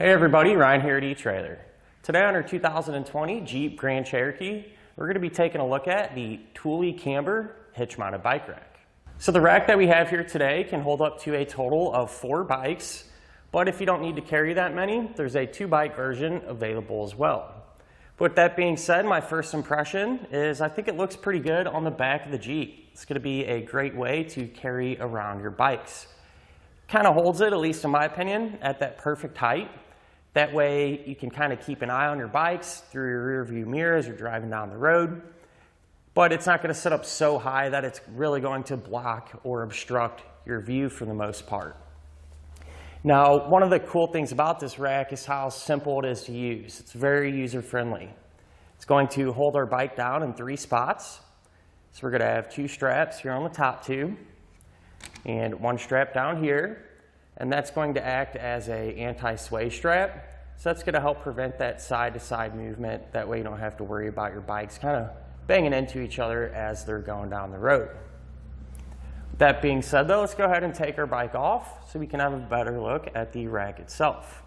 Hey everybody, Ryan here at eTrailer. Today on our 2020 Jeep Grand Cherokee, we're going to be taking a look at the Thule Camber hitch-mounted bike rack. So the rack that we have here today can hold up to a total of 4 bikes, but if you don't need to carry that many, there's a 2-bike version available as well. But with that being said, my first impression is I think it looks pretty good on the back of the Jeep. It's going to be a great way to carry around your bikes. Kind of holds it, at least in my opinion, at that perfect height. That way you can kind of keep an eye on your bikes through your rear view mirror as you're driving down the road. But it's not going to sit up so high that it's really going to block or obstruct your view for the most part. Now, one of the cool things about this rack is how simple it is to use. It's very user-friendly. It's going to hold our bike down in 3 spots. So we're going to have 2 straps here on the top 2 and 1 strap down here. And that's going to act as an anti-sway strap. So that's going to help prevent that side-to-side movement. That way you don't have to worry about your bikes kind of banging into each other as they're going down the road. That being said though, let's go ahead and take our bike off so we can have a better look at the rack itself.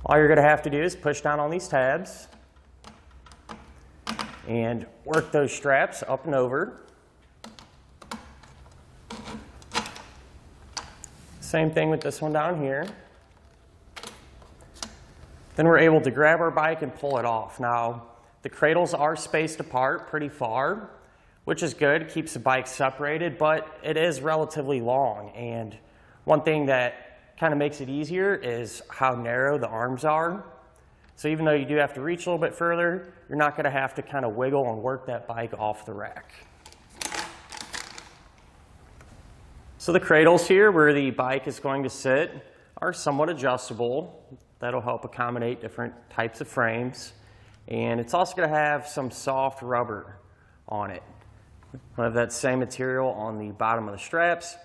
All you're going to have to do is push down on these tabs and work those straps up and over. Same thing with this one down here. Then we're able to grab our bike and pull it off. Now, the cradles are spaced apart pretty far, which is good, keeps the bike separated, but it is relatively long. And one thing that kind of makes it easier is how narrow the arms are. So even though you do have to reach a little bit further, you're not going to have to kind of wiggle and work that bike off the rack. So the cradles here where the bike is going to sit are somewhat adjustable. That'll help accommodate different types of frames. And it's also going to have some soft rubber on it. We'll have that same material on the bottom of the straps.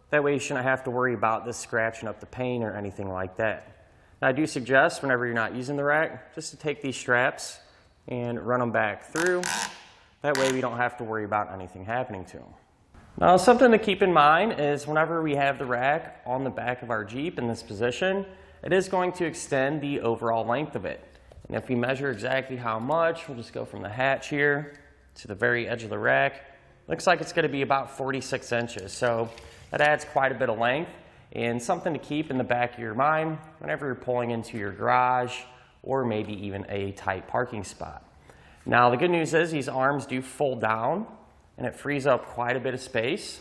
That way you shouldn't have to worry about this scratching up the paint or anything like that. Now I do suggest whenever you're not using the rack, just to take these straps and run them back through. That way we don't have to worry about anything happening to them. Now, something to keep in mind is whenever we have the rack on the back of our Jeep in this position, it is going to extend the overall length of it. And if we measure exactly how much, we'll just go from the hatch here to the very edge of the rack. Looks like it's going to be about 46 inches. So that adds quite a bit of length and something to keep in the back of your mind whenever you're pulling into your garage or maybe even a tight parking spot. Now, the good news is these arms do fold down, and it frees up quite a bit of space.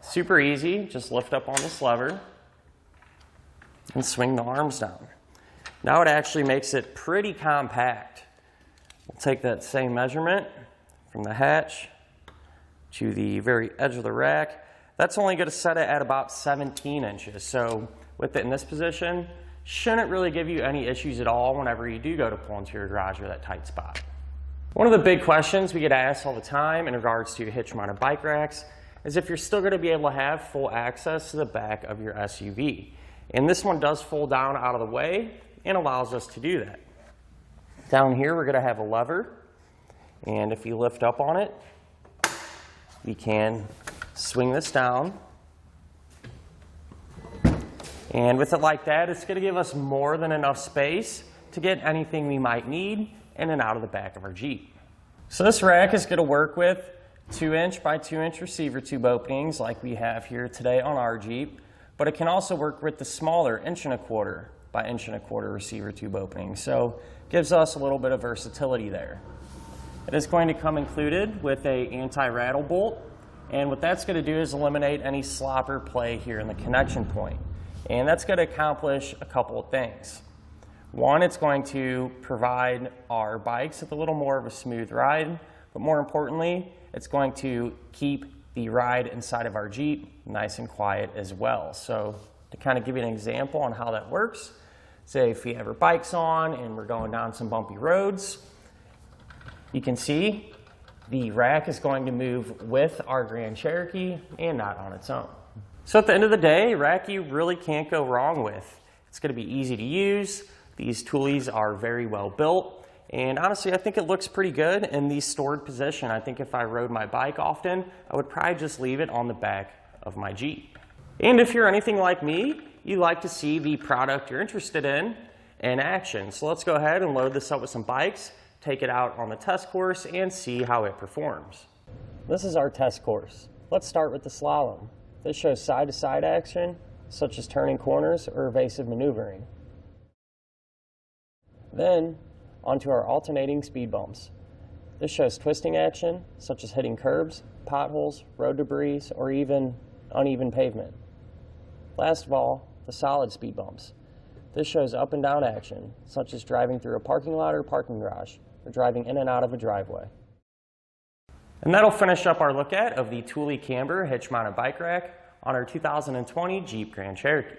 Super easy, just lift up on this lever and swing the arms down. Now it actually makes it pretty compact. We'll take that same measurement from the hatch to the very edge of the rack. That's only going to set it at about 17 inches. So with it in this position, shouldn't really give you any issues at all whenever you do go to pull into your garage or that tight spot. One of the big questions we get asked all the time in regards to hitch-mounted bike racks is if you're still going to be able to have full access to the back of your SUV. And this one does fold down out of the way and allows us to do that. Down here we're going to have a lever, and if you lift up on it, we can swing this down. And with it like that, it's going to give us more than enough space to get anything we might need in and out of the back of our Jeep. So this rack is going to work with 2-inch by 2-inch receiver tube openings like we have here today on our Jeep, but it can also work with the smaller 1.25 by 1.25 receiver tube openings. So it gives us a little bit of versatility there. It is going to come included with a anti-rattle bolt, and what that's going to do is eliminate any slopper play here in the connection point. And that's going to accomplish a couple of things. One, it's going to provide our bikes with a little more of a smooth ride, but more importantly, it's going to keep the ride inside of our Jeep nice and quiet as well. So to kind of give you an example on how that works, say if we have our bikes on and we're going down some bumpy roads, you can see the rack is going to move with our Grand Cherokee and not on its own. So at the end of the day, a rack you really can't go wrong with. It's going to be easy to use. These Thules are very well built, and honestly I think it looks pretty good in the stored position. I think if I rode my bike often, I would probably just leave it on the back of my Jeep. And if you're anything like me, you like to see the product you're interested in action. So let's go ahead and load this up with some bikes, take it out on the test course, and see how it performs. This is our test course. Let's start with the slalom. This shows side-to-side action, such as turning corners or evasive maneuvering. Then, onto our alternating speed bumps. This shows twisting action, such as hitting curbs, potholes, road debris, or even uneven pavement. Last of all, the solid speed bumps. This shows up and down action, such as driving through a parking lot or parking garage, or driving in and out of a driveway. And that'll finish up our look at of the Thule Camber hitch-mounted bike rack on our 2020 Jeep Grand Cherokee.